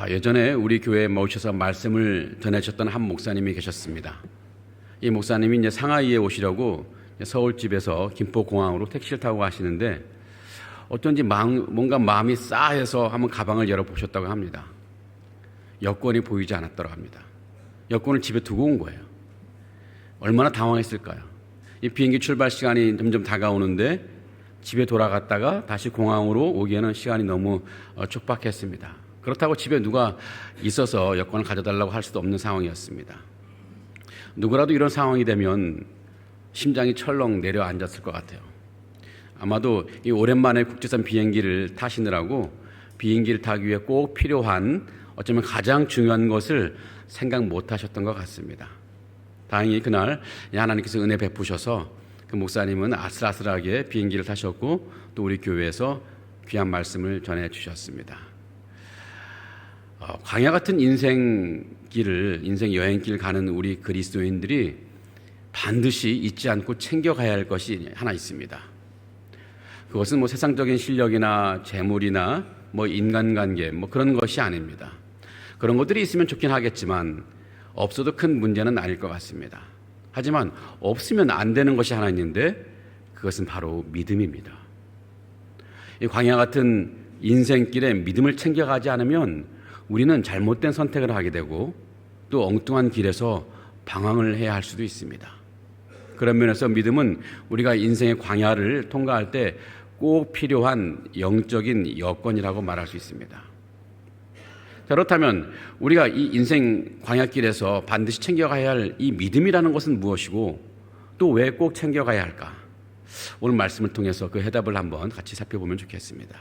예전에 우리 교회에 모셔서 말씀을 전해주셨던 한 목사님이 계셨습니다. 이 목사님이 이제 상하이에 오시려고 서울집에서 김포공항으로 택시를 타고 가시는데 어쩐지 뭔가 마음이 싸해서 한번 가방을 열어보셨다고 합니다. 여권이 보이지 않았다고 합니다. 여권을 집에 두고 온 거예요. 얼마나 당황했을까요? 이 비행기 출발 시간이 점점 다가오는데 집에 돌아갔다가 다시 공항으로 오기에는 시간이 너무 촉박했습니다. 그렇다고 집에 누가 있어서 여권을 가져달라고 할 수도 없는 상황이었습니다. 누구라도 이런 상황이 되면 심장이 철렁 내려앉았을 것 같아요. 아마도 이 오랜만에 국제선 비행기를 타시느라고 비행기를 타기 위해 꼭 필요한 어쩌면 가장 중요한 것을 생각 못 하셨던 것 같습니다. 다행히 그날 하나님께서 은혜 베푸셔서 그 목사님은 아슬아슬하게 비행기를 타셨고 또 우리 교회에서 귀한 말씀을 전해 주셨습니다. 광야 같은 인생 여행길 가는 우리 그리스도인들이 반드시 잊지 않고 챙겨가야 할 것이 하나 있습니다. 그것은 세상적인 실력이나 재물이나 인간관계 그런 것이 아닙니다. 그런 것들이 있으면 좋긴 하겠지만 없어도 큰 문제는 아닐 것 같습니다. 하지만 없으면 안 되는 것이 하나 있는데 그것은 바로 믿음입니다. 이 광야 같은 인생길에 믿음을 챙겨가지 않으면 우리는 잘못된 선택을 하게 되고 또 엉뚱한 길에서 방황을 해야 할 수도 있습니다. 그런 면에서 믿음은 우리가 인생의 광야를 통과할 때 꼭 필요한 영적인 여건이라고 말할 수 있습니다. 그렇다면 우리가 이 인생 광야길에서 반드시 챙겨가야 할 이 믿음이라는 것은 무엇이고 또 왜 꼭 챙겨가야 할까? 오늘 말씀을 통해서 그 해답을 한번 같이 살펴보면 좋겠습니다.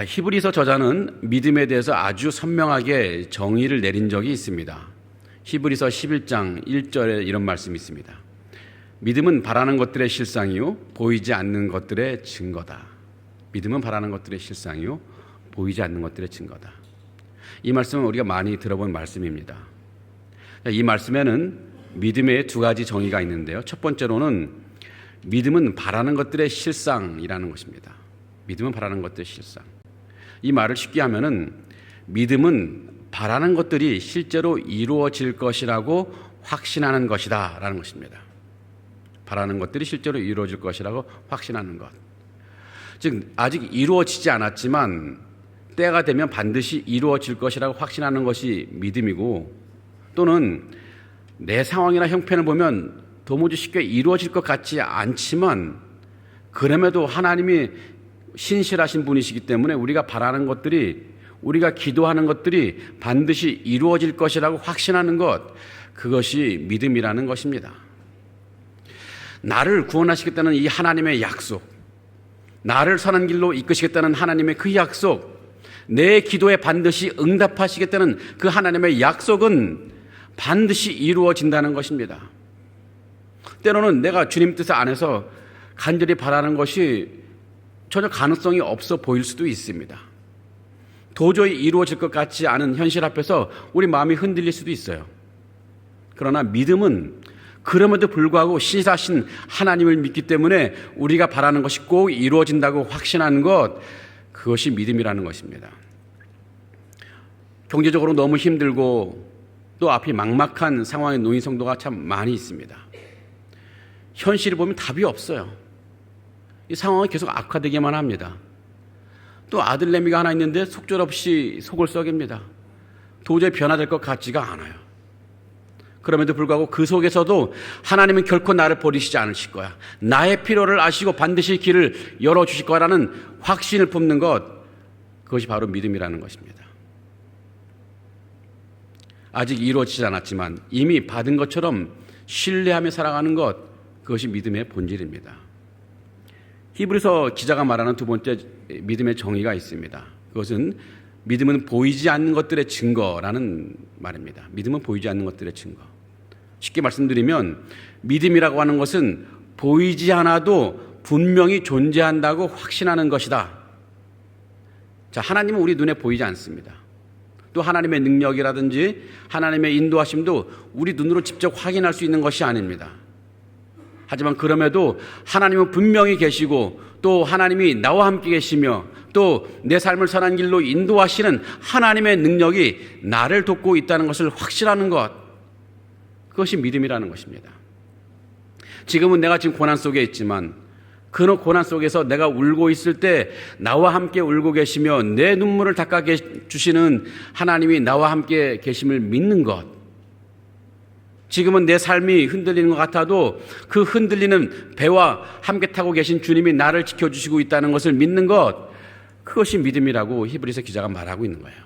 히브리서 저자는 믿음에 대해서 아주 선명하게 정의를 내린 적이 있습니다. 히브리서 11장 1절에 이런 말씀이 있습니다. 믿음은 바라는 것들의 실상이요 보이지 않는 것들의 증거다. 믿음은 바라는 것들의 실상이요 보이지 않는 것들의 증거다. 이 말씀은 우리가 많이 들어본 말씀입니다. 이 말씀에는 믿음의 두 가지 정의가 있는데요. 첫 번째로는 믿음은 바라는 것들의 실상이라는 것입니다. 믿음은 바라는 것들의 실상. 이 말을 쉽게 하면은 믿음은 바라는 것들이 실제로 이루어질 것이라고 확신하는 것이다 라는 것입니다. 바라는 것들이 실제로 이루어질 것이라고 확신하는 것. 즉 아직 이루어지지 않았지만 때가 되면 반드시 이루어질 것이라고 확신하는 것이 믿음이고, 또는 내 상황이나 형편을 보면 도무지 쉽게 이루어질 것 같지 않지만 그럼에도 하나님이 신실하신 분이시기 때문에 우리가 바라는 것들이, 우리가 기도하는 것들이 반드시 이루어질 것이라고 확신하는 것, 그것이 믿음이라는 것입니다. 나를 구원하시겠다는 이 하나님의 약속, 나를 선한 길로 이끄시겠다는 하나님의 그 약속, 내 기도에 반드시 응답하시겠다는 그 하나님의 약속은 반드시 이루어진다는 것입니다. 때로는 내가 주님 뜻 안에서 간절히 바라는 것이 전혀 가능성이 없어 보일 수도 있습니다. 도저히 이루어질 것 같지 않은 현실 앞에서 우리 마음이 흔들릴 수도 있어요. 그러나 믿음은 그럼에도 불구하고 신실하신 하나님을 믿기 때문에 우리가 바라는 것이 꼭 이루어진다고 확신하는 것, 그것이 믿음이라는 것입니다. 경제적으로 너무 힘들고 또 앞이 막막한 상황에 놓인 성도가 참 많이 있습니다. 현실을 보면 답이 없어요. 이 상황이 계속 악화되기만 합니다. 또 아들내미가 하나 있는데 속절없이 속을 썩입니다. 도저히 변화될 것 같지가 않아요. 그럼에도 불구하고 그 속에서도 하나님은 결코 나를 버리시지 않으실 거야, 나의 필요를 아시고 반드시 길을 열어주실 거라는 확신을 품는 것, 그것이 바로 믿음이라는 것입니다. 아직 이루어지지 않았지만 이미 받은 것처럼 신뢰하며 살아가는 것, 그것이 믿음의 본질입니다. 히브리서 기자가 말하는 두 번째 믿음의 정의가 있습니다. 그것은 믿음은 보이지 않는 것들의 증거라는 말입니다. 믿음은 보이지 않는 것들의 증거. 쉽게 말씀드리면 믿음이라고 하는 것은 보이지 않아도 분명히 존재한다고 확신하는 것이다. 자, 하나님은 우리 눈에 보이지 않습니다. 또 하나님의 능력이라든지 하나님의 인도하심도 우리 눈으로 직접 확인할 수 있는 것이 아닙니다. 하지만 그럼에도 하나님은 분명히 계시고 또 하나님이 나와 함께 계시며 또 내 삶을 선한 길로 인도하시는 하나님의 능력이 나를 돕고 있다는 것을 확신하는 것, 그것이 믿음이라는 것입니다. 지금은 내가 지금 고난 속에 있지만 그 고난 속에서 내가 울고 있을 때 나와 함께 울고 계시며 내 눈물을 닦아주시는 하나님이 나와 함께 계심을 믿는 것, 지금은 내 삶이 흔들리는 것 같아도 그 흔들리는 배와 함께 타고 계신 주님이 나를 지켜주시고 있다는 것을 믿는 것, 그것이 믿음이라고 히브리서 기자가 말하고 있는 거예요.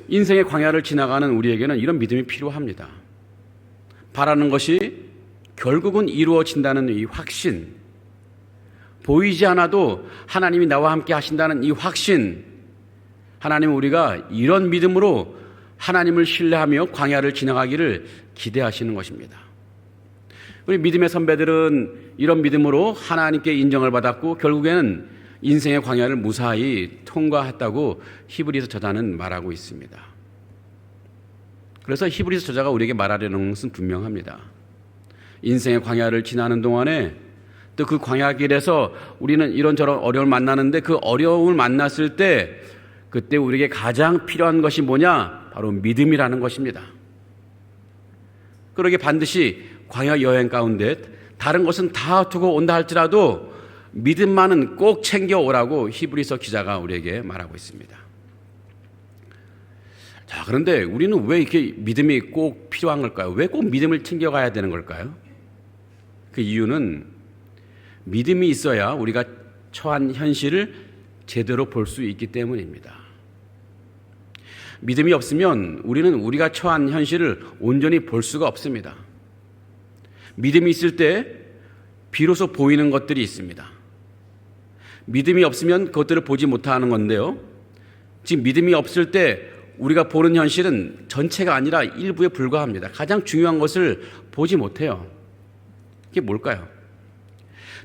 인생의 광야를 지나가는 우리에게는 이런 믿음이 필요합니다. 바라는 것이 결국은 이루어진다는 이 확신, 보이지 않아도 하나님이 나와 함께 하신다는 이 확신, 하나님은 우리가 이런 믿음으로 하나님을 신뢰하며 광야를 지나가기를 기대하시는 것입니다. 우리 믿음의 선배들은 이런 믿음으로 하나님께 인정을 받았고 결국에는 인생의 광야를 무사히 통과했다고 히브리서 저자는 말하고 있습니다. 그래서 히브리서 저자가 우리에게 말하려는 것은 분명합니다. 인생의 광야를 지나는 동안에 또 그 광야 길에서 우리는 이런저런 어려움을 만나는데 그 어려움을 만났을 때 그때 우리에게 가장 필요한 것이 뭐냐? 바로 믿음이라는 것입니다. 그러게 반드시 광야 여행 가운데 다른 것은 다 두고 온다 할지라도 믿음만은 꼭 챙겨오라고 히브리서 기자가 우리에게 말하고 있습니다. 자, 그런데 우리는 왜 이렇게 믿음이 꼭 필요한 걸까요? 왜 꼭 믿음을 챙겨가야 되는 걸까요? 그 이유는 믿음이 있어야 우리가 처한 현실을 제대로 볼 수 있기 때문입니다. 믿음이 없으면 우리는 우리가 처한 현실을 온전히 볼 수가 없습니다. 믿음이 있을 때 비로소 보이는 것들이 있습니다. 믿음이 없으면 그것들을 보지 못하는 건데요. 지금 믿음이 없을 때 우리가 보는 현실은 전체가 아니라 일부에 불과합니다. 가장 중요한 것을 보지 못해요. 이게 뭘까요?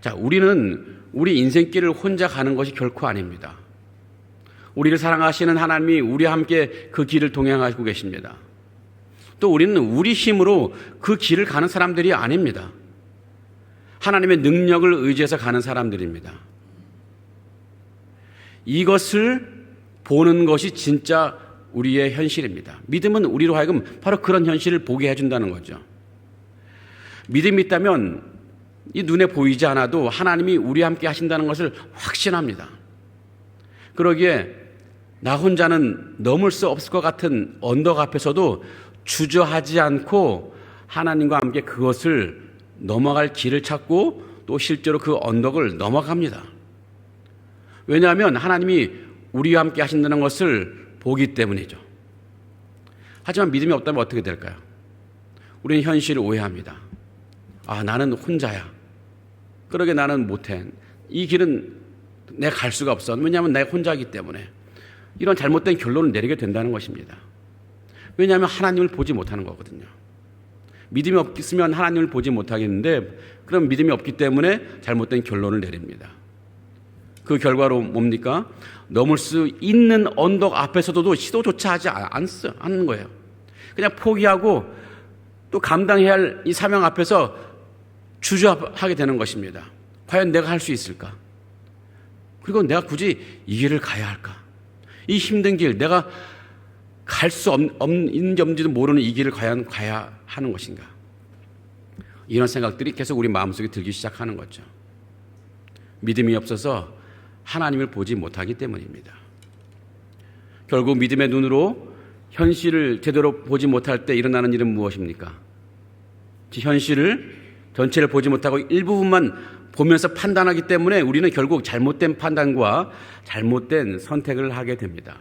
자, 우리는 우리 인생길을 혼자 가는 것이 결코 아닙니다. 우리를 사랑하시는 하나님이 우리와 함께 그 길을 동행하고 계십니다. 또 우리는 우리 힘으로 그 길을 가는 사람들이 아닙니다. 하나님의 능력을 의지해서 가는 사람들입니다. 이것을 보는 것이 진짜 우리의 현실입니다. 믿음은 우리로 하여금 바로 그런 현실을 보게 해준다는 거죠. 믿음이 있다면 이 눈에 보이지 않아도 하나님이 우리와 함께 하신다는 것을 확신합니다. 그러기에 나 혼자는 넘을 수 없을 것 같은 언덕 앞에서도 주저하지 않고 하나님과 함께 그것을 넘어갈 길을 찾고 또 실제로 그 언덕을 넘어갑니다. 왜냐하면 하나님이 우리와 함께 하신다는 것을 보기 때문이죠. 하지만 믿음이 없다면 어떻게 될까요? 우리는 현실을 오해합니다. 아, 나는 혼자야. 그러게 나는 못해. 이 길은 내가 갈 수가 없어. 왜냐하면 내가 혼자이기 때문에. 이런 잘못된 결론을 내리게 된다는 것입니다. 왜냐하면 하나님을 보지 못하는 거거든요. 믿음이 없으면 하나님을 보지 못하겠는데 그럼 믿음이 없기 때문에 잘못된 결론을 내립니다. 그 결과로 뭡니까? 넘을 수 있는 언덕 앞에서도 시도조차 하지 않는 거예요. 그냥 포기하고 또 감당해야 할 이 사명 앞에서 주저하게 되는 것입니다. 과연 내가 할 수 있을까? 그리고 내가 굳이 이 길을 가야 할까? 이 힘든 길, 내가 갈 수 없는지도 모르는 이 길을 과연 가야 하는 것인가? 이런 생각들이 계속 우리 마음속에 들기 시작하는 거죠. 믿음이 없어서 하나님을 보지 못하기 때문입니다. 결국 믿음의 눈으로 현실을 제대로 보지 못할 때 일어나는 일은 무엇입니까? 현실을 전체를 보지 못하고 일부분만 보면서 판단하기 때문에 우리는 결국 잘못된 판단과 잘못된 선택을 하게 됩니다.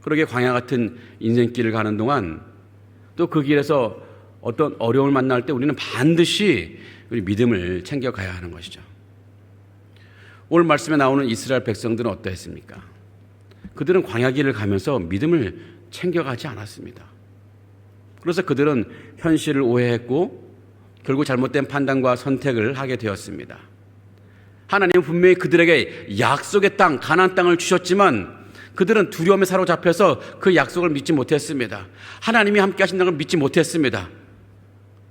그러게 광야 같은 인생길을 가는 동안 또 그 길에서 어떤 어려움을 만날 때 우리는 반드시 우리 믿음을 챙겨가야 하는 것이죠. 오늘 말씀에 나오는 이스라엘 백성들은 어떠했습니까? 그들은 광야 길을 가면서 믿음을 챙겨가지 않았습니다. 그래서 그들은 현실을 오해했고 결국 잘못된 판단과 선택을 하게 되었습니다. 하나님은 분명히 그들에게 약속의 땅, 가나안 땅을 주셨지만 그들은 두려움에 사로잡혀서 그 약속을 믿지 못했습니다. 하나님이 함께 하신다는 걸 믿지 못했습니다.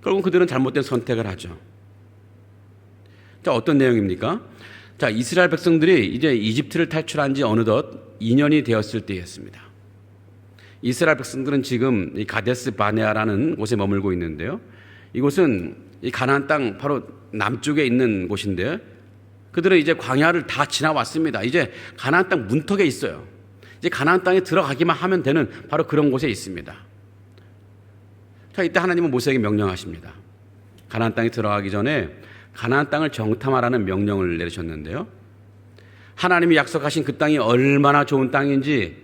결국 그들은 잘못된 선택을 하죠. 자, 어떤 내용입니까? 자, 이스라엘 백성들이 이제 이집트를 탈출한 지 어느덧 2년이 되었을 때였습니다. 이스라엘 백성들은 지금 이 가데스 바네아라는 곳에 머물고 있는데요. 이곳은 이 가나안 땅 바로 남쪽에 있는 곳인데 그들은 이제 광야를 다 지나왔습니다. 이제 가나안 땅 문턱에 있어요. 이제 가나안 땅에 들어가기만 하면 되는 바로 그런 곳에 있습니다. 자, 이때 하나님은 모세에게 명령하십니다. 가나안 땅에 들어가기 전에 가나안 땅을 정탐하라는 명령을 내리셨는데요. 하나님이 약속하신 그 땅이 얼마나 좋은 땅인지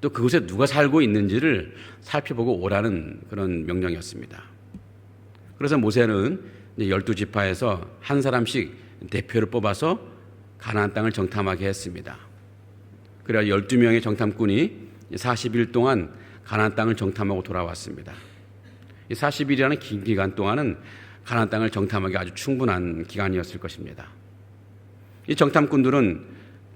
또 그곳에 누가 살고 있는지를 살펴보고 오라는 그런 명령이었습니다. 그래서 모세는 12지파에서 한 사람씩 대표를 뽑아서 가나안 땅을 정탐하게 했습니다. 그래야 12명의 정탐꾼이 40일 동안 가나안 땅을 정탐하고 돌아왔습니다. 이 40일이라는 긴 기간 동안은 가나안 땅을 정탐하기 아주 충분한 기간이었을 것입니다. 이 정탐꾼들은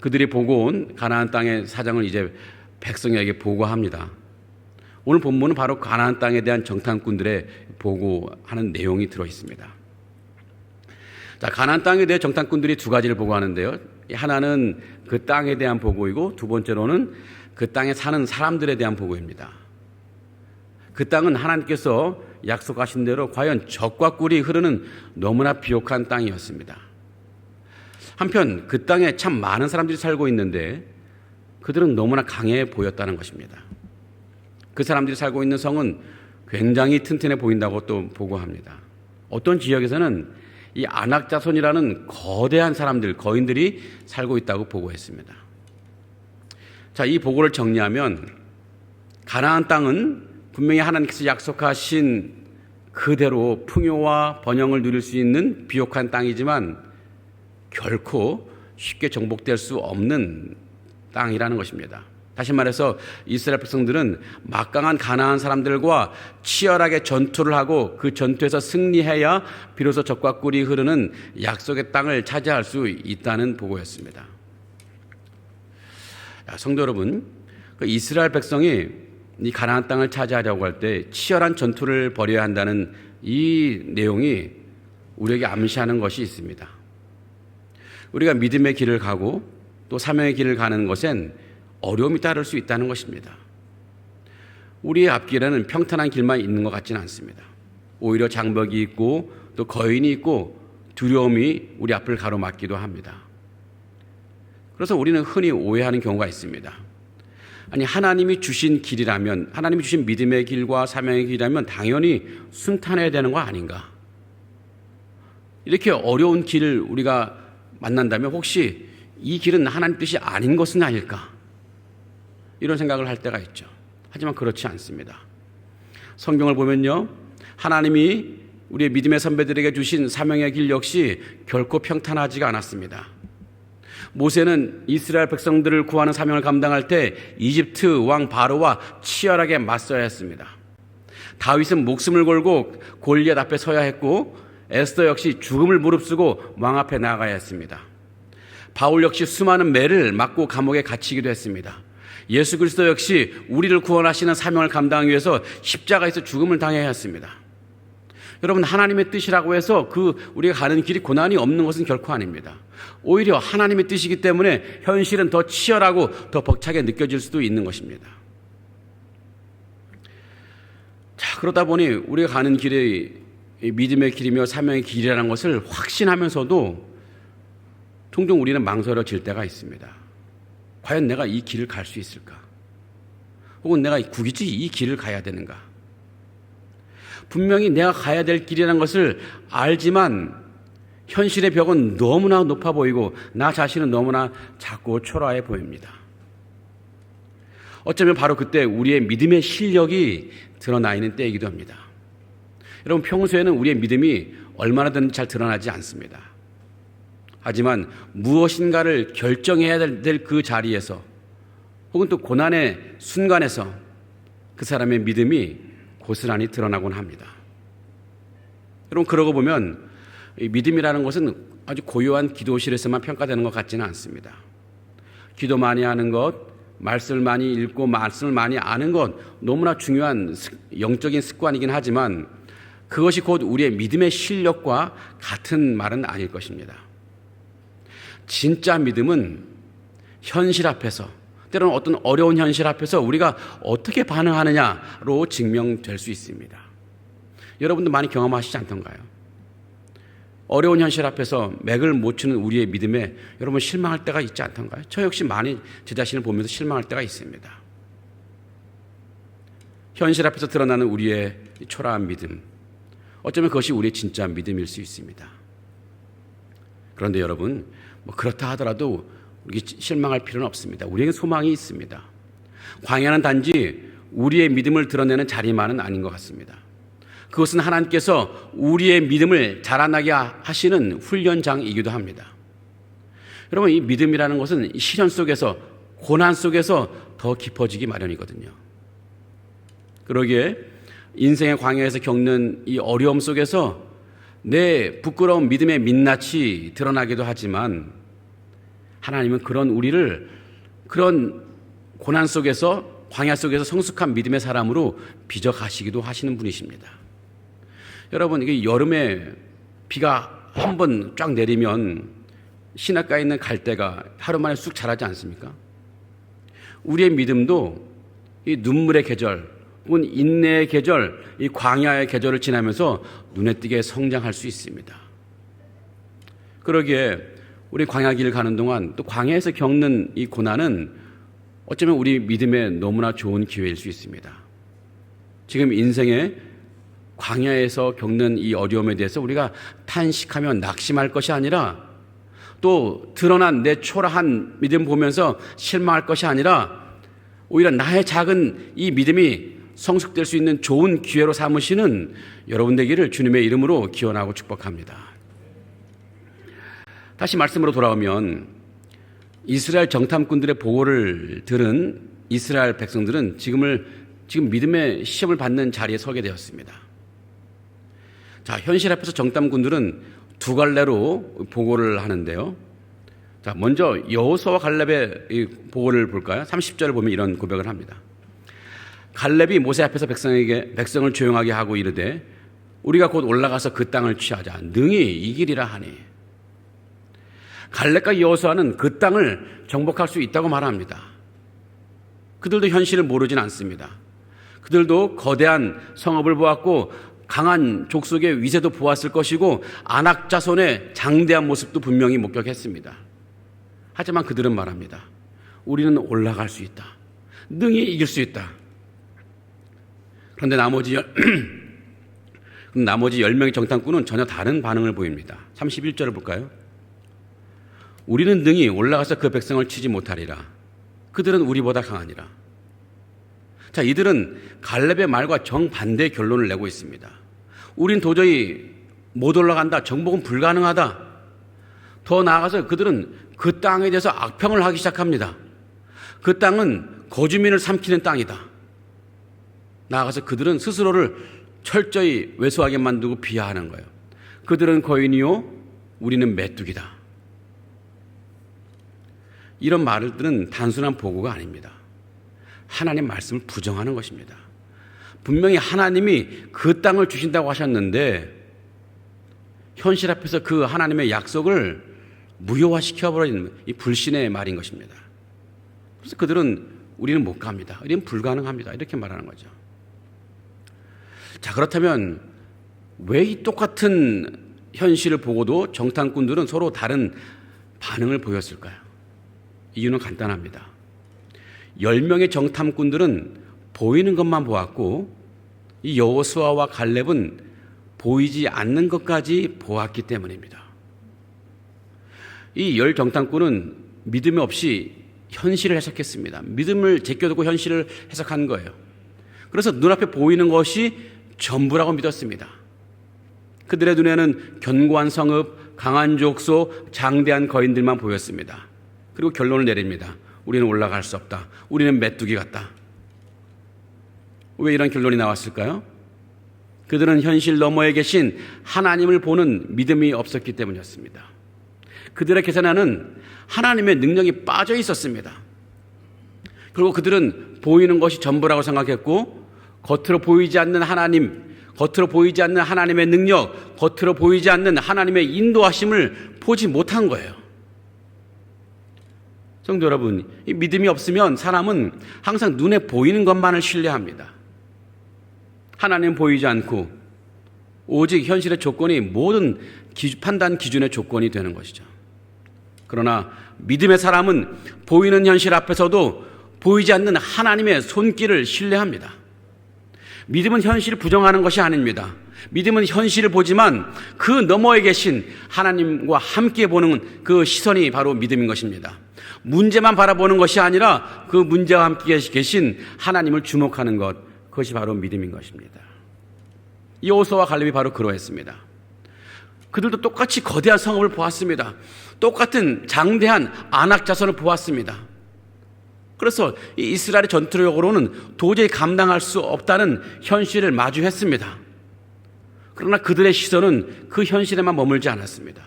그들이 보고 온 가나안 땅의 사정을 이제 백성에게 보고합니다. 오늘 본문은 바로 가나안 땅에 대한 정탐꾼들의 보고하는 내용이 들어 있습니다. 자, 가나안 땅에 대해 정탐꾼들이 두 가지를 보고하는데요. 하나는 그 땅에 대한 보고이고 두 번째로는 그 땅에 사는 사람들에 대한 보고입니다. 그 땅은 하나님께서 약속하신 대로 과연 젖과 꿀이 흐르는 너무나 비옥한 땅이었습니다. 한편 그 땅에 참 많은 사람들이 살고 있는데 그들은 너무나 강해 보였다는 것입니다. 그 사람들이 살고 있는 성은 굉장히 튼튼해 보인다고 또 보고합니다. 어떤 지역에서는 이 안악자손이라는 거대한 사람들, 거인들이 살고 있다고 보고했습니다. 자, 이 보고를 정리하면 가나안 땅은 분명히 하나님께서 약속하신 그대로 풍요와 번영을 누릴 수 있는 비옥한 땅이지만 결코 쉽게 정복될 수 없는 땅이라는 것입니다. 다시 말해서 이스라엘 백성들은 막강한 가나안 사람들과 치열하게 전투를 하고 그 전투에서 승리해야 비로소 젖과 꿀이 흐르는 약속의 땅을 차지할 수 있다는 보고였습니다. 성도 여러분, 이스라엘 백성이 이 가나안 땅을 차지하려고 할 때 치열한 전투를 벌여야 한다는 이 내용이 우리에게 암시하는 것이 있습니다. 우리가 믿음의 길을 가고 또 사명의 길을 가는 것엔 어려움이 따를 수 있다는 것입니다. 우리의 앞길에는 평탄한 길만 있는 것 같지는 않습니다. 오히려 장벽이 있고 또 거인이 있고 두려움이 우리 앞을 가로막기도 합니다. 그래서 우리는 흔히 오해하는 경우가 있습니다. 아니, 하나님이 주신 길이라면, 하나님이 주신 믿음의 길과 사명의 길이라면 당연히 순탄해야 되는 거 아닌가? 이렇게 어려운 길을 우리가 만난다면 혹시 이 길은 하나님 뜻이 아닌 것은 아닐까? 이런 생각을 할 때가 있죠. 하지만 그렇지 않습니다. 성경을 보면요, 하나님이 우리의 믿음의 선배들에게 주신 사명의 길 역시 결코 평탄하지가 않았습니다. 모세는 이스라엘 백성들을 구하는 사명을 감당할 때 이집트 왕 바로와 치열하게 맞서야 했습니다. 다윗은 목숨을 걸고 골리앗 앞에 서야 했고 에스더 역시 죽음을 무릅쓰고 왕 앞에 나가야 했습니다. 바울 역시 수많은 매를 맞고 감옥에 갇히기도 했습니다. 예수 그리스도 역시 우리를 구원하시는 사명을 감당하기 위해서 십자가에서 죽음을 당해야 했습니다. 여러분, 하나님의 뜻이라고 해서 우리가 가는 길이 고난이 없는 것은 결코 아닙니다. 오히려 하나님의 뜻이기 때문에 현실은 더 치열하고 더 벅차게 느껴질 수도 있는 것입니다. 자, 그러다 보니 우리가 가는 길이 믿음의 길이며 사명의 길이라는 것을 확신하면서도 종종 우리는 망설여질 때가 있습니다. 과연 내가 이 길을 갈 수 있을까? 혹은 내가 굳이 이 길을 가야 되는가? 분명히 내가 가야 될 길이라는 것을 알지만 현실의 벽은 너무나 높아 보이고 나 자신은 너무나 작고 초라해 보입니다. 어쩌면 바로 그때 우리의 믿음의 실력이 드러나 있는 때이기도 합니다. 여러분, 평소에는 우리의 믿음이 얼마나든 잘 드러나지 않습니다. 하지만 무엇인가를 결정해야 될 그 자리에서 혹은 또 고난의 순간에서 그 사람의 믿음이 고스란히 드러나곤 합니다. 여러분, 그러고 보면 이 믿음이라는 것은 아주 고요한 기도실에서만 평가되는 것 같지는 않습니다. 기도 많이 하는 것, 말씀을 많이 읽고 말씀을 많이 아는 것 너무나 중요한 영적인 습관이긴 하지만 그것이 곧 우리의 믿음의 실력과 같은 말은 아닐 것입니다. 진짜 믿음은 현실 앞에서, 때로는 어떤 어려운 현실 앞에서 우리가 어떻게 반응하느냐로 증명될 수 있습니다. 여러분도 많이 경험하시지 않던가요? 어려운 현실 앞에서 맥을 못 추는 우리의 믿음에 여러분 실망할 때가 있지 않던가요? 저 역시 많이 제 자신을 보면서 실망할 때가 있습니다. 현실 앞에서 드러나는 우리의 초라한 믿음, 어쩌면 그것이 우리의 진짜 믿음일 수 있습니다. 그런데 여러분, 그렇다 하더라도 우리 실망할 필요는 없습니다. 우리에게 소망이 있습니다. 광야는 단지 우리의 믿음을 드러내는 자리만은 아닌 것 같습니다. 그것은 하나님께서 우리의 믿음을 자라나게 하시는 훈련장이기도 합니다. 여러분, 이 믿음이라는 것은 시련 속에서, 고난 속에서 더 깊어지기 마련이거든요. 그러기에 인생의 광야에서 겪는 이 어려움 속에서 내 부끄러운 믿음의 민낯이 드러나기도 하지만 하나님은 그런 우리를 그런 고난 속에서, 광야 속에서 성숙한 믿음의 사람으로 빚어가시기도 하시는 분이십니다. 여러분, 이게 여름에 비가 한 번 쫙 내리면 시냇가에 있는 갈대가 하루 만에 쑥 자라지 않습니까? 우리의 믿음도 이 눈물의 계절, 혹은 인내의 계절, 이 광야의 계절을 지나면서 눈에 띄게 성장할 수 있습니다. 그러기에 우리 광야길을 가는 동안 또 광야에서 겪는 이 고난은 어쩌면 우리 믿음에 너무나 좋은 기회일 수 있습니다. 지금 인생의 광야에서 겪는 이 어려움에 대해서 우리가 탄식하며 낙심할 것이 아니라, 또 드러난 내 초라한 믿음 보면서 실망할 것이 아니라 오히려 나의 작은 이 믿음이 성숙될 수 있는 좋은 기회로 삼으시는 여러분 되기를 주님의 이름으로 기원하고 축복합니다. 다시 말씀으로 돌아오면 이스라엘 정탐꾼들의 보고를 들은 이스라엘 백성들은 지금 믿음의 시험을 받는 자리에 서게 되었습니다. 자, 현실 앞에서 정탐꾼들은 두 갈래로 보고를 하는데요. 자, 먼저 여호수아와 갈렙의 이 보고를 볼까요? 30절을 보면 이런 고백을 합니다. 갈렙이 모세 앞에서 백성을 조용하게 하고 이르되 우리가 곧 올라가서 그 땅을 취하자. 능히 이기리라 하니. 갈렙과 여호수아는 그 땅을 정복할 수 있다고 말합니다. 그들도 현실을 모르진 않습니다. 그들도 거대한 성읍을 보았고 강한 족속의 위세도 보았을 것이고 안악 자손의 장대한 모습도 분명히 목격했습니다. 하지만 그들은 말합니다. 우리는 올라갈 수 있다. 능히 이길 수 있다. 그런데 나머지 10명의 정탐꾼은 전혀 다른 반응을 보입니다. 31절을 볼까요? 우리는 능히 올라가서 그 백성을 치지 못하리라. 그들은 우리보다 강하니라. 자, 이들은 갈렙의 말과 정반대의 결론을 내고 있습니다. 우린 도저히 못 올라간다. 정복은 불가능하다. 더 나아가서 그들은 그 땅에 대해서 악평을 하기 시작합니다. 그 땅은 거주민을 삼키는 땅이다. 나아가서 그들은 스스로를 철저히 왜소하게 만들고 비하하는 거예요. 그들은 거인이요, 우리는 메뚜기다. 이런 말들은 단순한 보고가 아닙니다. 하나님 말씀을 부정하는 것입니다. 분명히 하나님이 그 땅을 주신다고 하셨는데 현실 앞에서 그 하나님의 약속을 무효화시켜버리는 이 불신의 말인 것입니다. 그래서 그들은 우리는 못 갑니다. 우리는 불가능합니다. 이렇게 말하는 거죠. 자, 그렇다면 왜 이 똑같은 현실을 보고도 정탐꾼들은 서로 다른 반응을 보였을까요? 이유는 간단합니다. 10명의 정탐꾼들은 보이는 것만 보았고 이 여호수아와 갈렙은 보이지 않는 것까지 보았기 때문입니다. 이 10 정탐꾼은 믿음 없이 현실을 해석했습니다. 믿음을 제껴두고 현실을 해석한 거예요. 그래서 눈앞에 보이는 것이 전부라고 믿었습니다. 그들의 눈에는 견고한 성읍, 강한 족속, 장대한 거인들만 보였습니다. 그리고 결론을 내립니다. 우리는 올라갈 수 없다. 우리는 메뚜기 같다. 왜 이런 결론이 나왔을까요? 그들은 현실 너머에 계신 하나님을 보는 믿음이 없었기 때문이었습니다. 그들의 계산에는 하나님의 능력이 빠져 있었습니다. 그리고 그들은 보이는 것이 전부라고 생각했고 겉으로 보이지 않는 하나님, 겉으로 보이지 않는 하나님의 능력, 겉으로 보이지 않는 하나님의 인도하심을 보지 못한 거예요. 성도 여러분, 이 믿음이 없으면 사람은 항상 눈에 보이는 것만을 신뢰합니다. 하나님 보이지 않고 오직 현실의 조건이 모든 판단 기준의 조건이 되는 것이죠. 그러나 믿음의 사람은 보이는 현실 앞에서도 보이지 않는 하나님의 손길을 신뢰합니다. 믿음은 현실을 부정하는 것이 아닙니다. 믿음은 현실을 보지만 그 너머에 계신 하나님과 함께 보는 그 시선이 바로 믿음인 것입니다. 문제만 바라보는 것이 아니라 그 문제와 함께 계신 하나님을 주목하는 것, 그것이 바로 믿음인 것입니다. 여호수아와 갈렙이 바로 그러했습니다. 그들도 똑같이 거대한 성읍을 보았습니다. 똑같은 장대한 안악 자손을 보았습니다. 그래서 이 이스라엘의 전투력으로는 도저히 감당할 수 없다는 현실을 마주했습니다. 그러나 그들의 시선은 그 현실에만 머물지 않았습니다.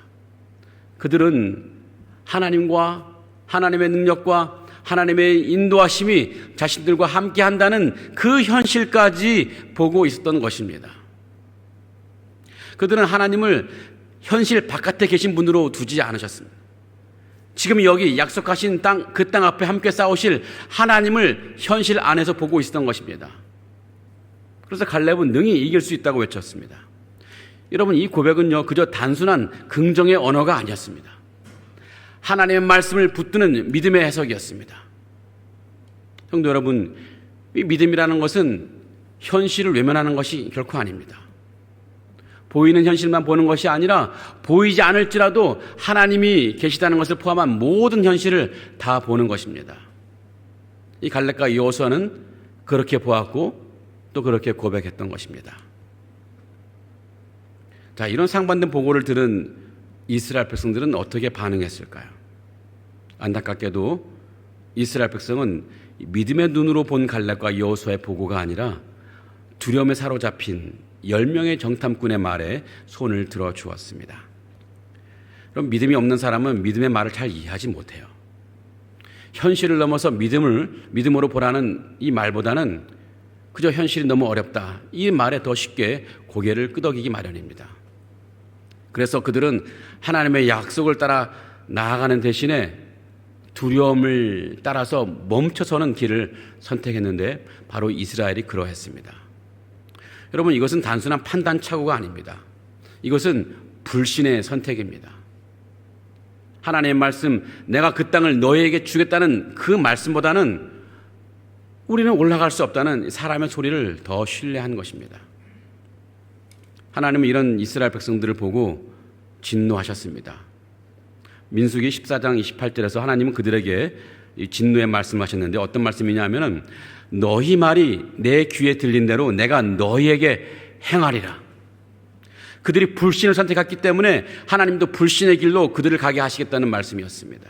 그들은 하나님과 하나님의 능력과 하나님의 인도하심이 자신들과 함께 한다는 그 현실까지 보고 있었던 것입니다. 그들은 하나님을 현실 바깥에 계신 분으로 두지 않으셨습니다. 지금 여기 약속하신 땅, 그 땅 앞에 함께 싸우실 하나님을 현실 안에서 보고 있었던 것입니다. 그래서 갈렙은 능히 이길 수 있다고 외쳤습니다. 여러분, 이 고백은요, 그저 단순한 긍정의 언어가 아니었습니다. 하나님의 말씀을 붙드는 믿음의 해석이었습니다. 성도 여러분, 이 믿음이라는 것은 현실을 외면하는 것이 결코 아닙니다. 보이는 현실만 보는 것이 아니라 보이지 않을지라도 하나님이 계시다는 것을 포함한 모든 현실을 다 보는 것입니다. 이 갈렙과 여호수아는 그렇게 보았고 또 그렇게 고백했던 것입니다. 자, 이런 상반된 보고를 들은 이스라엘 백성들은 어떻게 반응했을까요? 안타깝게도 이스라엘 백성은 믿음의 눈으로 본 갈렙과 여호수아의 보고가 아니라 두려움에 사로잡힌 10명의 정탐꾼의 말에 손을 들어 주었습니다. 그럼 믿음이 없는 사람은 믿음의 말을 잘 이해하지 못해요. 현실을 넘어서 믿음으로 보라는 이 말보다는 그저 현실이 너무 어렵다, 이 말에 더 쉽게 고개를 끄덕이기 마련입니다. 그래서 그들은 하나님의 약속을 따라 나아가는 대신에 두려움을 따라서 멈춰서는 길을 선택했는데 바로 이스라엘이 그러했습니다. 여러분, 이것은 단순한 판단 착오가 아닙니다. 이것은 불신의 선택입니다. 하나님의 말씀, 내가 그 땅을 너희에게 주겠다는 그 말씀보다는 우리는 올라갈 수 없다는 사람의 소리를 더 신뢰한 것입니다. 하나님은 이런 이스라엘 백성들을 보고 진노하셨습니다. 민수기 14장 28절에서 하나님은 그들에게 진노의 말씀하셨는데 어떤 말씀이냐 하면은 너희 말이 내 귀에 들린 대로 내가 너희에게 행하리라. 그들이 불신을 선택했기 때문에 하나님도 불신의 길로 그들을 가게 하시겠다는 말씀이었습니다.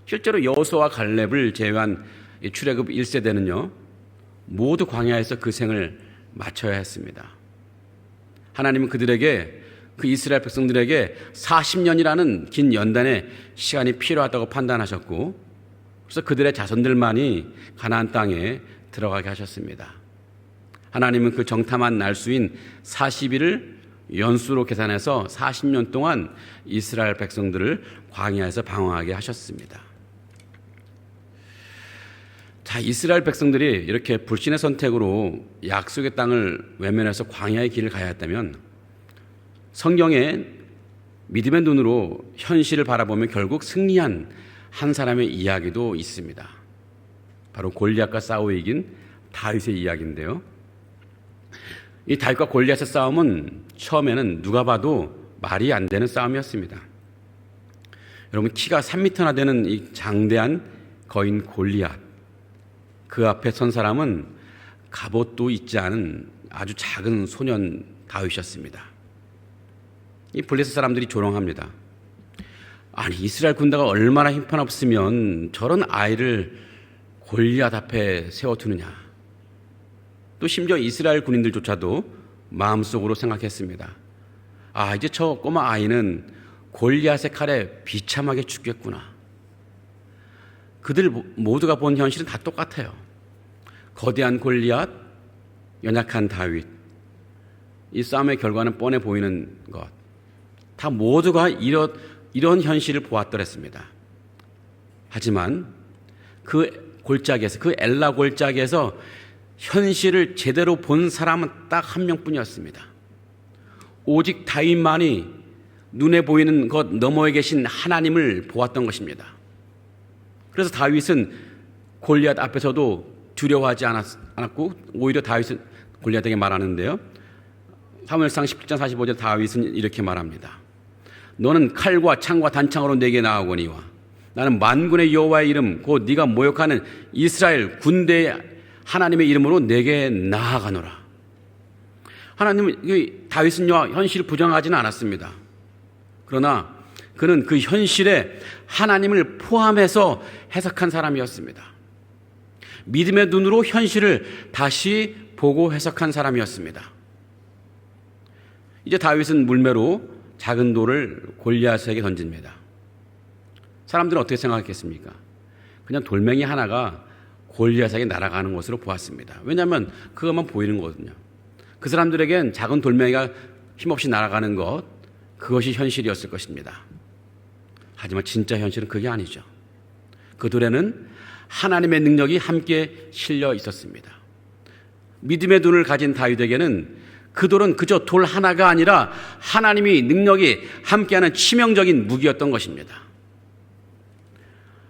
실제로 여호수아와 갈렙을 제외한 출애굽 1세대는요 모두 광야에서 그 생을 마쳐야 했습니다. 하나님은 그들에게, 그 이스라엘 백성들에게 40년이라는 긴 연단의 시간이 필요하다고 판단하셨고, 그래서 그들의 자손들만이 가나안 땅에 들어가게 하셨습니다. 하나님은 그 정탐한 날수인 40일을 연수로 계산해서 40년 동안 이스라엘 백성들을 광야에서 방황하게 하셨습니다. 자, 이스라엘 백성들이 이렇게 불신의 선택으로 약속의 땅을 외면해서 광야의 길을 가야 했다면 성경에 믿음의 눈으로 현실을 바라보면 결국 승리한 한 사람의 이야기도 있습니다. 바로 골리앗과 싸워 이긴 다윗의 이야기인데요. 이 다윗과 골리앗의 싸움은 처음에는 누가 봐도 말이 안 되는 싸움이었습니다. 여러분, 키가 3m나 되는 이 장대한 거인 골리앗, 그 앞에 선 사람은 갑옷도 있지 않은 아주 작은 소년 다윗이었습니다. 이 블레셋 사람들이 조롱합니다. 아니, 이스라엘 군대가 얼마나 힘없으면 저런 아이를 골리앗 앞에 세워두느냐. 또 심지어 이스라엘 군인들조차도 마음속으로 생각했습니다. 아, 이제 저 꼬마 아이는 골리앗의 칼에 비참하게 죽겠구나. 그들 모두가 본 현실은 다 똑같아요. 거대한 골리앗, 연약한 다윗, 이 싸움의 결과는 뻔해 보이는 것. 다 모두가 이런 현실을 보았더랬습니다. 하지만 그 골짜기에서, 그 엘라 골짜기에서 현실을 제대로 본 사람은 딱 한 명뿐이었습니다. 오직 다윗만이 눈에 보이는 것 너머에 계신 하나님을 보았던 것입니다. 그래서 다윗은 골리앗 앞에서도 두려워하지 않았고 오히려 다윗은 골리앗에게 말하는데요. 사무엘상 17장 45절 다윗은 이렇게 말합니다. 너는 칼과 창과 단창으로 내게 나아오거니와 나는 만군의 여호와의 이름 곧 네가 모욕하는 이스라엘 군대의 하나님의 이름으로 내게 나아가노라. 하나님은 다윗은요 현실을 부정하지는 않았습니다. 그러나 그는 그 현실에 하나님을 포함해서 해석한 사람이었습니다. 믿음의 눈으로 현실을 다시 보고 해석한 사람이었습니다. 이제 다윗은 물매로 작은 돌을 골리앗에게 던집니다. 사람들은 어떻게 생각했겠습니까? 그냥 돌멩이 하나가 골리앗에게 날아가는 것으로 보았습니다. 왜냐하면 그것만 보이는 거거든요. 그 사람들에겐 작은 돌멩이가 힘없이 날아가는 것, 그것이 현실이었을 것입니다. 하지만 진짜 현실은 그게 아니죠. 그 돌에는 하나님의 능력이 함께 실려 있었습니다. 믿음의 눈을 가진 다윗에게는 그 돌은 그저 돌 하나가 아니라 하나님이 능력이 함께하는 치명적인 무기였던 것입니다.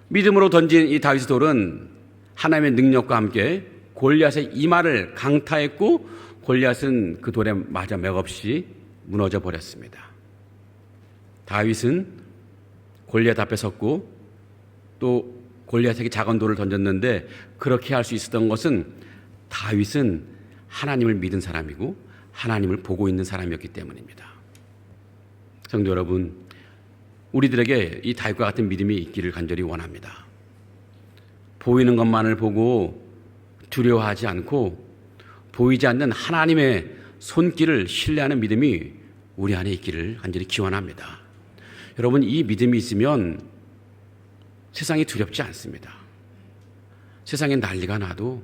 믿음으로 던진 이 다윗의 돌은 하나님의 능력과 함께 골리앗의 이마를 강타했고 골리앗은 그 돌에 맞아 맥없이 무너져 버렸습니다. 다윗은 골리앗 앞에 섰고 또 골리앗에게 작은 돌을 던졌는데 그렇게 할 수 있었던 것은 다윗은 하나님을 믿은 사람이고 하나님을 보고 있는 사람이었기 때문입니다. 성도 여러분, 우리들에게 이 다윗과 같은 믿음이 있기를 간절히 원합니다. 보이는 것만을 보고 두려워하지 않고 보이지 않는 하나님의 손길을 신뢰하는 믿음이 우리 안에 있기를 간절히 기원합니다. 여러분, 이 믿음이 있으면 세상이 두렵지 않습니다. 세상에 난리가 나도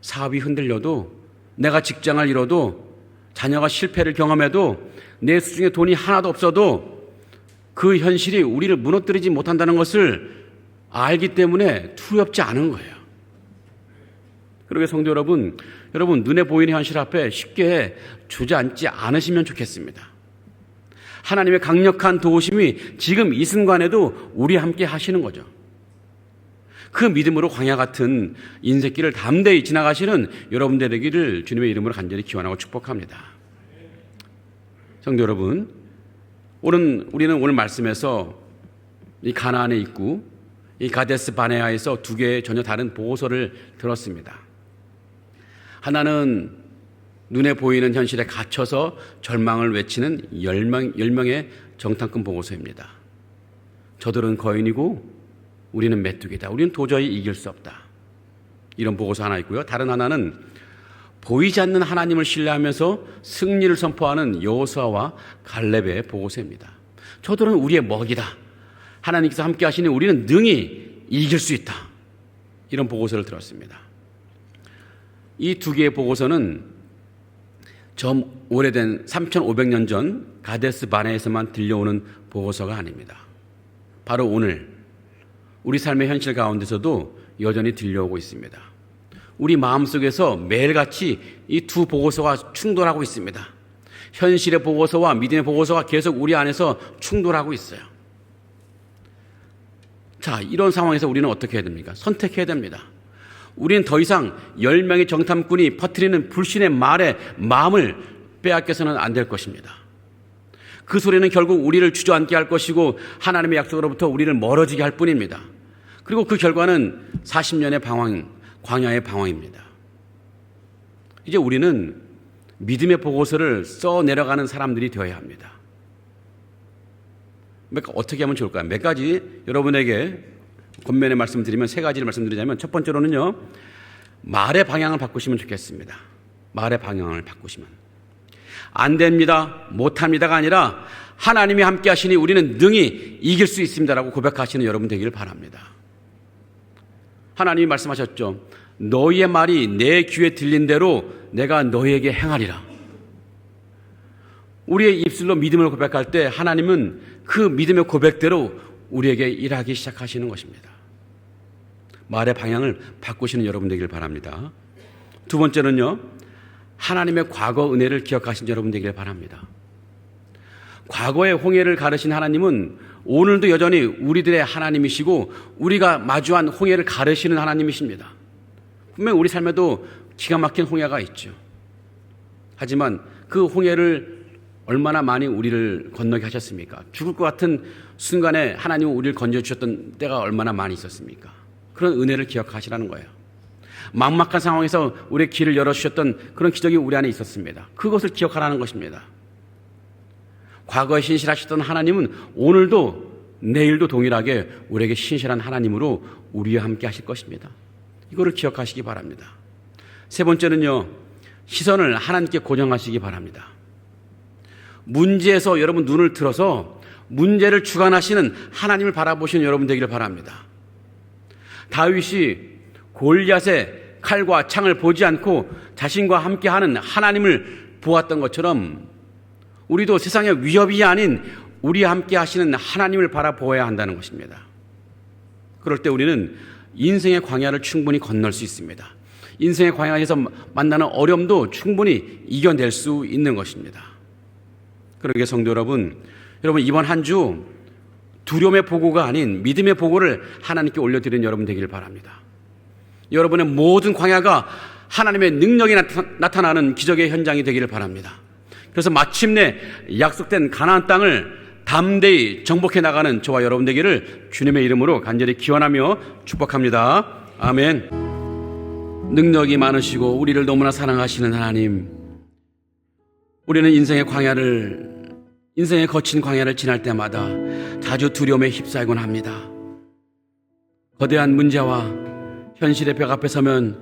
사업이 흔들려도 내가 직장을 잃어도 자녀가 실패를 경험해도 내 수중에 돈이 하나도 없어도 그 현실이 우리를 무너뜨리지 못한다는 것을 알기 때문에 두렵지 않은 거예요. 그러게 성도 여러분 눈에 보이는 현실 앞에 쉽게 주저앉지 않으시면 좋겠습니다. 하나님의 강력한 도우심이 지금 이 순간에도 우리 함께 하시는 거죠. 그 믿음으로 광야 같은 인생길을 담대히 지나가시는 여러분들 되기를 주님의 이름으로 간절히 기원하고 축복합니다. 성도 여러분, 우리는 오늘 말씀에서 이 가나안에 있고 이 가데스 바네아에서 두 개의 전혀 다른 보고서를 들었습니다. 하나는 눈에 보이는 현실에 갇혀서 절망을 외치는 10명의 정탐꾼 보고서입니다. 저들은 거인이고 우리는 메뚜기다. 우리는 도저히 이길 수 없다. 이런 보고서 하나 있고요. 다른 하나는 보이지 않는 하나님을 신뢰하면서 승리를 선포하는 여호수아와 갈렙의 보고서입니다. 저들은 우리의 먹이다. 하나님께서 함께 하시니 우리는 능히 이길 수 있다. 이런 보고서를 들었습니다. 이 두 개의 보고서는 좀 오래된 3,500년 전 가데스 바네에서만 들려오는 보고서가 아닙니다. 바로 오늘 우리 삶의 현실 가운데서도 여전히 들려오고 있습니다. 우리 마음속에서 매일같이 이 두 보고서가 충돌하고 있습니다. 현실의 보고서와 믿음의 보고서가 계속 우리 안에서 충돌하고 있어요. 자, 이런 상황에서 우리는 어떻게 해야 됩니까? 선택해야 됩니다. 우리는 더 이상 10명의 정탐꾼이 퍼뜨리는 불신의 말에 마음을 빼앗겨서는 안 될 것입니다. 그 소리는 결국 우리를 주저앉게 할 것이고 하나님의 약속으로부터 우리를 멀어지게 할 뿐입니다. 그리고 그 결과는 40년의 방황, 광야의 방황입니다. 이제 우리는 믿음의 보고서를 써 내려가는 사람들이 되어야 합니다. 어떻게 하면 좋을까요? 몇 가지 여러분에게 권면의 말씀드리면 세 가지를 말씀드리자면 첫 번째로는요, 말의 방향을 바꾸시면 좋겠습니다. 말의 방향을 바꾸시면 안 됩니다, 못합니다가 아니라 하나님이 함께 하시니 우리는 능히 이길 수 있습니다라고 고백하시는 여러분 되기를 바랍니다. 하나님이 말씀하셨죠. 너희의 말이 내 귀에 들린 대로 내가 너희에게 행하리라. 우리의 입술로 믿음을 고백할 때 하나님은 그 믿음의 고백대로 우리에게 일하기 시작하시는 것입니다. 말의 방향을 바꾸시는 여러분 되길 바랍니다. 두 번째는요, 하나님의 과거 은혜를 기억하신 여러분 되길 바랍니다. 과거의 홍해를 가르신 하나님은 오늘도 여전히 우리들의 하나님이시고 우리가 마주한 홍해를 가르시는 하나님이십니다. 분명 우리 삶에도 기가 막힌 홍해가 있죠. 하지만 그 홍해를 얼마나 많이 우리를 건너게 하셨습니까? 죽을 것 같은 순간에 하나님은 우리를 건져주셨던 때가 얼마나 많이 있었습니까? 그런 은혜를 기억하시라는 거예요. 막막한 상황에서 우리의 길을 열어주셨던 그런 기적이 우리 안에 있었습니다. 그것을 기억하라는 것입니다. 과거에 신실하셨던 하나님은 오늘도 내일도 동일하게 우리에게 신실한 하나님으로 우리와 함께 하실 것입니다. 이거를 기억하시기 바랍니다. 세 번째는요, 시선을 하나님께 고정하시기 바랍니다. 문제에서 여러분 눈을 들어서 문제를 주관하시는 하나님을 바라보시는 여러분 되기를 바랍니다. 다윗이 골리앗의 칼과 창을 보지 않고 자신과 함께하는 하나님을 보았던 것처럼 우리도 세상의 위협이 아닌 우리와 함께 하시는 하나님을 바라보아야 한다는 것입니다. 그럴 때 우리는 인생의 광야를 충분히 건널 수 있습니다. 인생의 광야에서 만나는 어려움도 충분히 이겨낼 수 있는 것입니다. 그러게 성도 여러분, 이번 한 주 두려움의 보고가 아닌 믿음의 보고를 하나님께 올려드리는 여러분 되기를 바랍니다. 여러분의 모든 광야가 하나님의 능력이 나타나는 기적의 현장이 되기를 바랍니다. 그래서 마침내 약속된 가나안 땅을 담대히 정복해 나가는 저와 여러분 되기를 주님의 이름으로 간절히 기원하며 축복합니다. 아멘. 능력이 많으시고 우리를 너무나 사랑하시는 하나님, 우리는 인생의 거친 광야를 지날 때마다 자주 두려움에 휩싸이곤 합니다. 거대한 문제와 현실의 벽 앞에 서면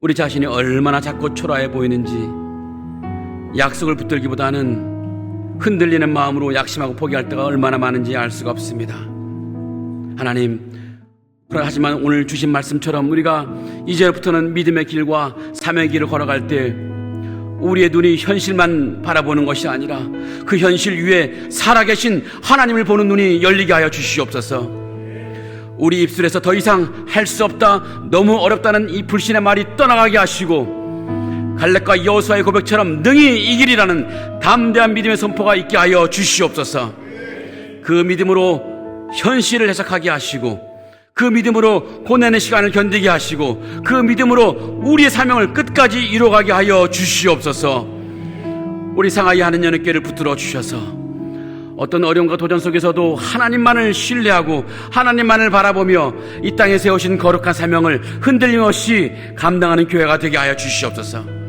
우리 자신이 얼마나 작고 초라해 보이는지, 약속을 붙들기보다는 흔들리는 마음으로 약심하고 포기할 때가 얼마나 많은지 알 수가 없습니다. 하나님, 하지만 오늘 주신 말씀처럼 우리가 이제부터는 믿음의 길과 삶의 길을 걸어갈 때 우리의 눈이 현실만 바라보는 것이 아니라 그 현실 위에 살아계신 하나님을 보는 눈이 열리게 하여 주시옵소서. 우리 입술에서 더 이상 할 수 없다, 너무 어렵다는 이 불신의 말이 떠나가게 하시고 갈렙과 여호수아의 고백처럼 능히 이기리라는 담대한 믿음의 선포가 있게 하여 주시옵소서. 그 믿음으로 현실을 해석하게 하시고, 그 믿음으로 고난의 시간을 견디게 하시고, 그 믿음으로 우리의 사명을 끝까지 이루어가게 하여 주시옵소서. 우리 상하이 하는 연합교회를 붙들어 주셔서 어떤 어려움과 도전 속에서도 하나님만을 신뢰하고 하나님만을 바라보며 이 땅에 세우신 거룩한 사명을 흔들림 없이 감당하는 교회가 되게 하여 주시옵소서.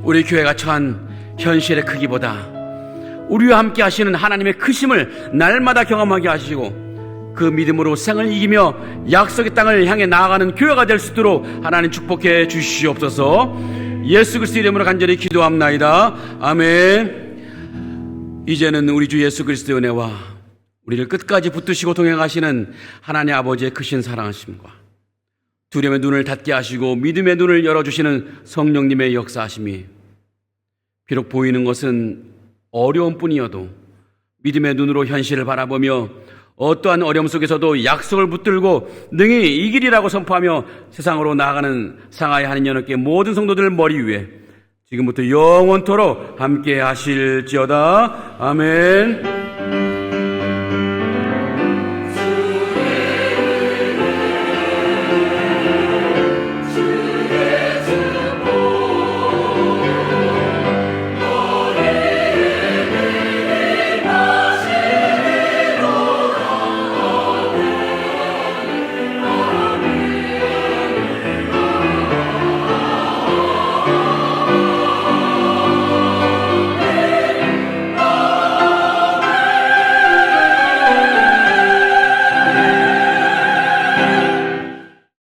우리 교회가 처한 현실의 크기보다 우리와 함께 하시는 하나님의 크심을 날마다 경험하게 하시고 그 믿음으로 생을 이기며 약속의 땅을 향해 나아가는 교회가 될 수 있도록 하나님 축복해 주시옵소서. 예수 그리스도 이름으로 간절히 기도합나이다. 아멘. 이제는 우리 주 예수 그리스도의 은혜와 우리를 끝까지 붙드시고 동행하시는 하나님 아버지의 크신 사랑하심과 두려움의 눈을 닫게 하시고 믿음의 눈을 열어주시는 성령님의 역사하심이 비록 보이는 것은 어려움 뿐이어도 믿음의 눈으로 현실을 바라보며 어떠한 어려움 속에서도 약속을 붙들고 능히 이기리라고 선포하며 세상으로 나아가는 상하이 하는 연합교회 모든 성도들 머리 위에 지금부터 영원토록 함께 하실지어다. 아멘.